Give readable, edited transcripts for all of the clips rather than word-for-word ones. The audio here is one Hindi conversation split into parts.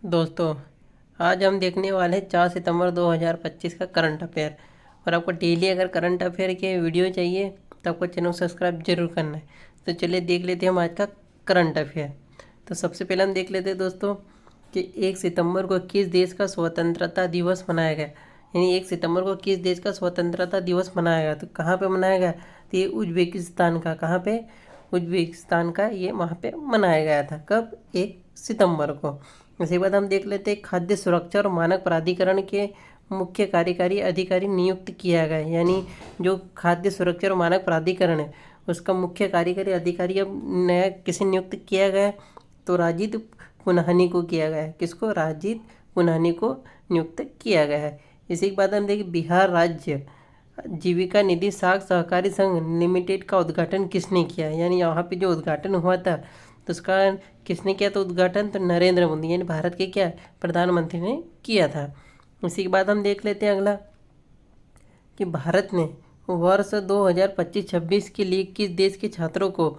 दोस्तों, आज हम देखने वाले हैं 4 सितंबर 2025 का करंट अफेयर। और आपको डेली अगर करंट अफेयर के वीडियो चाहिए तो आपको चैनल सब्सक्राइब जरूर करना है। तो चलिए देख लेते हैं हम आज का करंट अफेयर। तो सबसे पहले हम देख लेते हैं दोस्तों कि 1 सितंबर को किस देश का स्वतंत्रता दिवस मनाया गया। यानी 1 सितंबर को किस देश का स्वतंत्रता दिवस मनाया गया, तो कहाँ पे मनाया गया? तो ये उज्बेकिस्तान का, कहाँ पे? उज्बेकिस्तान का ये वहाँ पे मनाया गया था। कब? 1 सितंबर को। इसके बाद हम देख लेते हैं खाद्य सुरक्षा और मानक प्राधिकरण के मुख्य कार्यकारी अधिकारी नियुक्त किया गया है। यानी जो खाद्य सुरक्षा और मानक प्राधिकरण है उसका मुख्य कार्यकारी अधिकारी अब नया किसे नियुक्त किया गया है? तो राजीव पुनाहनी को किया गया है। किसको? राजीव पुनाहनी को नियुक्त किया गया है। इसी के बाद हम देखिए बिहार राज्य जीविका निधि साख सहकारी संघ लिमिटेड का उद्घाटन किसने किया? यानी यहाँ पे जो उद्घाटन हुआ था तो उसका किसने किया? तो उद्घाटन तो नरेंद्र मोदी यानी भारत के क्या प्रधानमंत्री ने किया था। इसी के बाद हम देख लेते हैं अगला कि भारत ने वर्ष 2025-26 के लिए किस देश के छात्रों को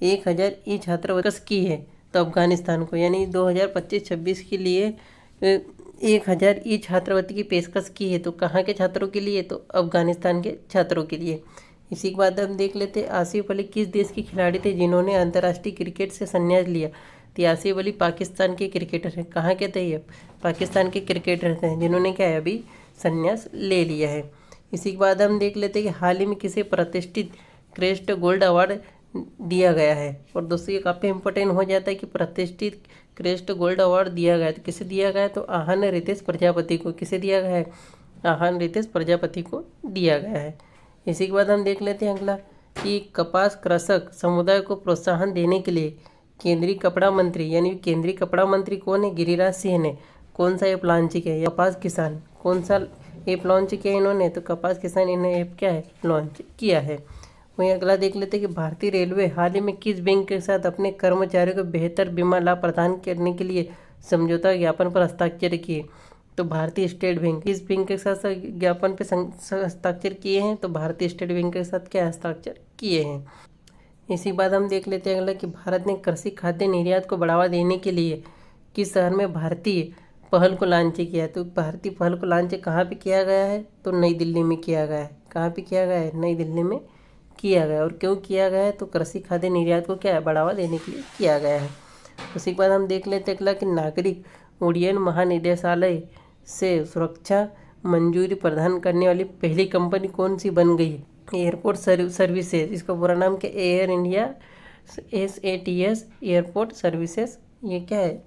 1000 ई छात्रवृत्ति की है? तो अफगानिस्तान को। यानी 2025-26 के लिए 1000 ई छात्रवृत्ति की पेशकश की है। तो कहाँ के छात्रों के लिए? तो अफगानिस्तान के छात्रों के लिए। इसी के बाद हम देख लेते हैं आसिफ अली किस देश के खिलाड़ी थे जिन्होंने अंतर्राष्ट्रीय क्रिकेट से संन्यास लिया? तो आसिफ अली पाकिस्तान के क्रिकेटर हैं। कहाँ के थे ये? पाकिस्तान के क्रिकेटर थे जिन्होंने क्या है अभी संन्यास ले लिया है। इसी के बाद हम देख लेते हैं कि हाल ही में किसे प्रतिष्ठित क्रेस्ट गोल्ड अवार्ड दिया गया है। और दोस्तों ये काफ़ी इंपॉर्टेंट हो जाता है कि प्रतिष्ठित क्रेस्ट गोल्ड अवार्ड दिया गया है। तो किसे दिया गया है? तो आहन रितेश प्रजापति को। किसे दिया गया है? आहन रितेश प्रजापति को दिया गया है। इसी के बाद हम देख लेते हैं अगला कि कपास कृषक समुदाय को प्रोत्साहन देने के लिए केंद्रीय कपड़ा मंत्री, यानी केंद्रीय कपड़ा मंत्री कौन है? गिरिराज सिंह ने कौन सा ऐप लॉन्च किया? कपास किसान। कौन सा ऐप लॉन्च किया इन्होंने? तो कपास किसान इन्होंने ऐप क्या है लॉन्च किया है। वहीं अगला देख लेते हैं कि भारतीय रेलवे हाल ही में किस बैंक के साथ अपने कर्मचारियों को बेहतर बीमा लाभ प्रदान करने के लिए समझौता ज्ञापन पर हस्ताक्षर किए? तो भारतीय स्टेट बैंक। इस बैंक के साथ ज्ञापन पे हस्ताक्षर किए हैं? तो भारतीय स्टेट बैंक के साथ क्या हस्ताक्षर किए हैं। इसी बाद हम देख लेते हैं अगला कि भारत ने कृषि खाद्य निर्यात को बढ़ावा देने के लिए किस शहर में भारतीय पहल को लॉन्च किया है? तो भारतीय पहल को लॉन्च कहाँ पे किया गया है? तो नई दिल्ली में किया गया है। कहाँ पे किया गया है? नई दिल्ली में किया गया है। और क्यों किया गया है? तो कृषि खाद्य निर्यात को क्या है बढ़ावा देने के लिए किया गया है। उसी के बाद हम देख लेते हैं अगला कि नागरिक उड्डयन महानिदेशालय से सुरक्षा मंजूरी प्रदान करने वाली पहली कंपनी कौन सी बन गई है? Airport services. इसका पूरा नाम क्या? Air India SATS airport services ये क्या है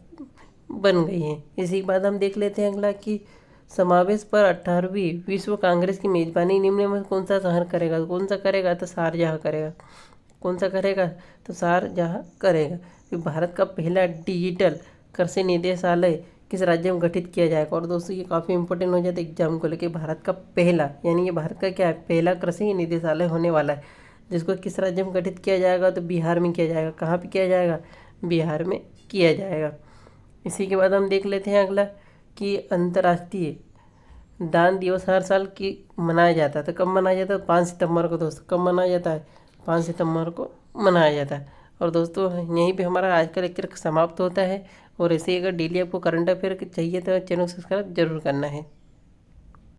बन गई है। इसी के बाद हम देख लेते हैं अगला कि समावेश पर 18वीं विश्व कांग्रेस की मेजबानी निम्न में कौन सा शहर करेगा? तो कौन सा करेगा? तो शारजाह करेगा। कौन सा करेगा? तो शारजाह करेगा। फिर भारत का पहला डिजिटल कृषि निदेशालय किस राज्य में गठित किया जाएगा? और दोस्तों ये काफ़ी इंपॉर्टेंट हो जाता है एग्जाम को लेके। भारत का पहला, यानी ये भारत का क्या है पहला कृषि निदेशालय होने वाला है जिसको किस राज्य में गठित किया जाएगा? तो बिहार में किया जाएगा। कहाँ पे किया जाएगा? बिहार में किया जाएगा। इसी के बाद हम देख लेते हैं अगला कि अंतर्राष्ट्रीय दान दिवस हर साल की मनाया जाता है। तो कब मनाया जाता है? 5 सितंबर को। दोस्तों कब मनाया जाता है? 5 सितंबर को मनाया जाता है। और दोस्तों यहीं पे हमारा आज का लेक्चर समाप्त होता है। और ऐसे ही अगर डेली आपको करंट अफेयर चाहिए तो चैनल सब्सक्राइब जरूर करना है।